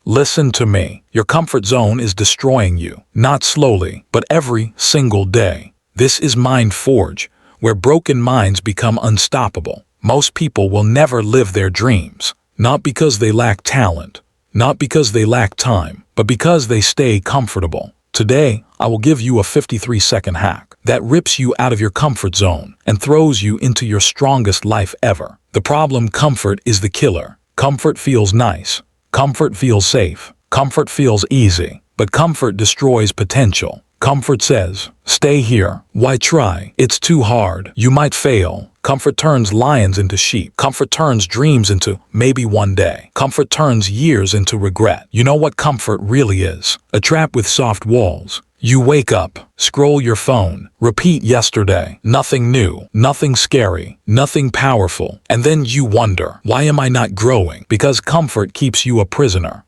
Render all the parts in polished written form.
Listen to me. Your comfort zone is destroying you, not slowly, but every single day. This is MindForge, where broken minds become unstoppable. Most people will never live their dreams, not because they lack talent, not because they lack time, but because they stay comfortable. Today, I will give you a 53-second hack that rips you out of your comfort zone and throws you into your strongest life ever. The problem: comfort is the killer. Comfort feels nice. Comfort feels safe. Comfort feels easy. But comfort destroys potential. Comfort says, stay here. Why try? It's too hard. You might fail. Comfort turns lions into sheep. Comfort turns dreams into maybe one day. Comfort turns years into regret. You know what comfort really is? A trap with soft walls. You wake up, scroll your phone, repeat yesterday, nothing new, nothing scary, nothing powerful, and then you wonder, why am I not growing? Because comfort keeps you a prisoner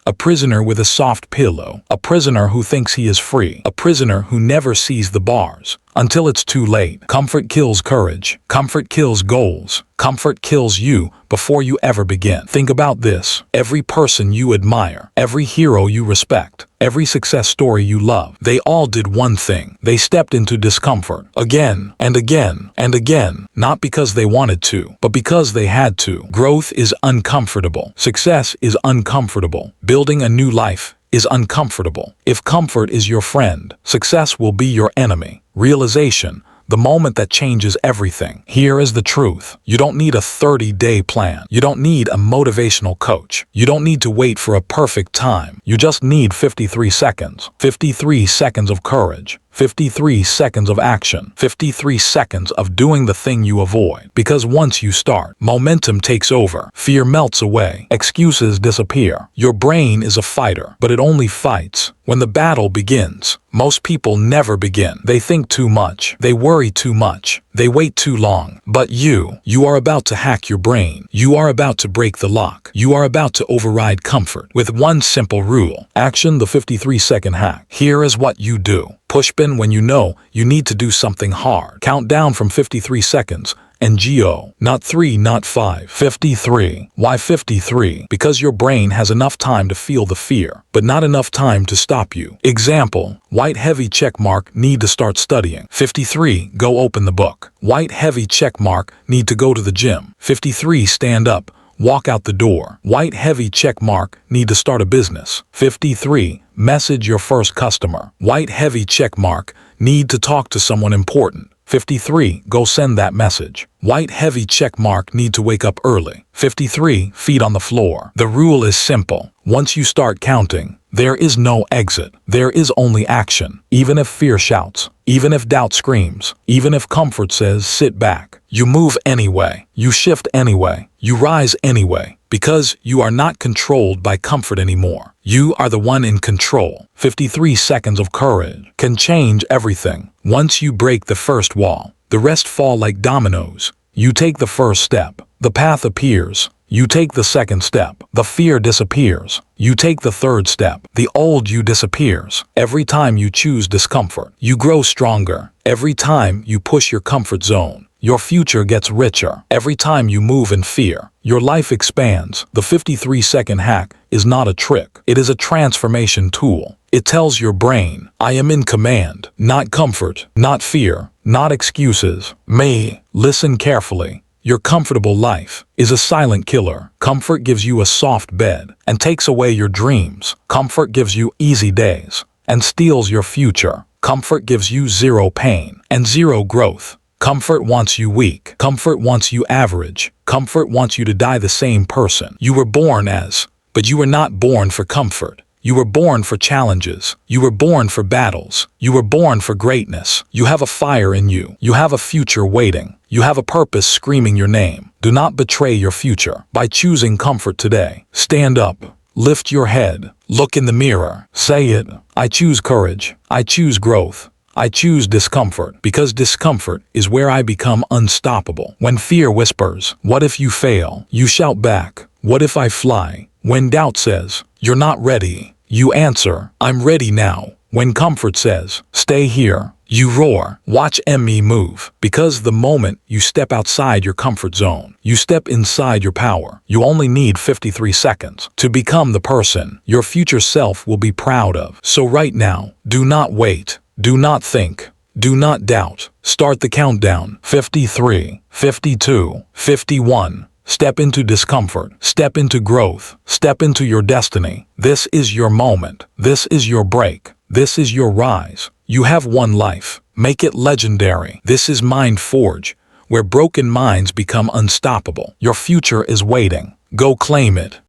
with a soft pillow, a prisoner who thinks he is free, a prisoner who never sees the bars. Until it's too late. Comfort kills courage. Comfort kills goals. Comfort kills you before you ever begin. Think about this. Every person you admire, every hero you respect, every success story you love, they all did one thing. They stepped into discomfort again and again and again, not because they wanted to, but because they had to. Growth is uncomfortable. Success is uncomfortable. Building a new life is uncomfortable. If comfort is your friend, success will be your enemy. Realization, the moment that changes everything. Here is the truth. You don't need a 30-day plan. You don't need a motivational coach. You don't need to wait for a perfect time. You just need 53 seconds. 53 seconds of courage. 53 seconds of action. 53 seconds of doing the thing you avoid. Because once you start, momentum takes over. Fear melts away. Excuses disappear. Your brain is a fighter, but it only fights when the battle begins. Most people never begin. They think too much. They worry too much. They wait too long. But you are about to hack your brain. You are about to break the lock. You are about to override comfort with one simple rule. Action the 53-second hack. Here is what you do. Push pin when you know you need to do something hard. Count down from 53 seconds and go. Not 3, not 5. 53. Why 53? Because your brain has enough time to feel the fear, but not enough time to stop you. Example, white heavy check mark, need to start studying. 53. Go open the book. White heavy check mark, need to go to the gym. 53. Stand up. Walk out the door. White heavy check mark, need to start a business. 53. Message your first customer. White heavy check mark, need to talk to someone important. 53. Go send that message. White heavy check mark, need to wake up early. 53. Feet on the floor. The rule is simple. Once you start counting, there is no exit. There is only action. Even if fear shouts, even if doubt screams, even if comfort says sit back, you move anyway. You shift anyway. You rise anyway. Because you are not controlled by comfort anymore. You are the one in control. 53 seconds of courage can change everything. Once you break the first wall, the rest fall like dominoes. You take the first step, the path appears. You take the second step, the fear disappears. You take the third step, the old you disappears. Every time you choose discomfort, you grow stronger. Every time you push your comfort zone, your future gets richer. Every time you move in fear, your life expands. The 53-second hack is not a trick. It is a transformation tool. It tells your brain, I am in command. Not comfort, not fear, not excuses. Me. Listen carefully. Your comfortable life is a silent killer. Comfort gives you a soft bed and takes away your dreams. Comfort gives you easy days and steals your future. Comfort gives you zero pain and zero growth. Comfort wants you weak. Comfort wants you average. Comfort wants you to die the same person you were born as. But you were not born for comfort. You were born for challenges. You were born for battles. You were born for greatness. You have a fire in you. You have a future waiting. You have a purpose screaming your name. Do not betray your future by choosing comfort today. Stand up. Lift your head. Look in the mirror. Say it. I choose courage. I choose growth. I choose discomfort, because discomfort is where I become unstoppable. When fear whispers, what if you fail? You shout back, what if I fly? When doubt says, you're not ready, you answer, I'm ready now. When comfort says, stay here, You roar. Watch me move. Because the moment you step outside your comfort zone, you step inside your power. You only need 53 seconds to become the person your future self will be proud of. So right now, do not wait. Do not think. Do not doubt. Start the countdown. 53, 52, 51. Step into discomfort. Step into growth. Step into your destiny. This is your moment. This is your break. This is your rise. You have one life. Make it legendary. This is MindForge, where broken minds become unstoppable. Your future is waiting. Go claim it.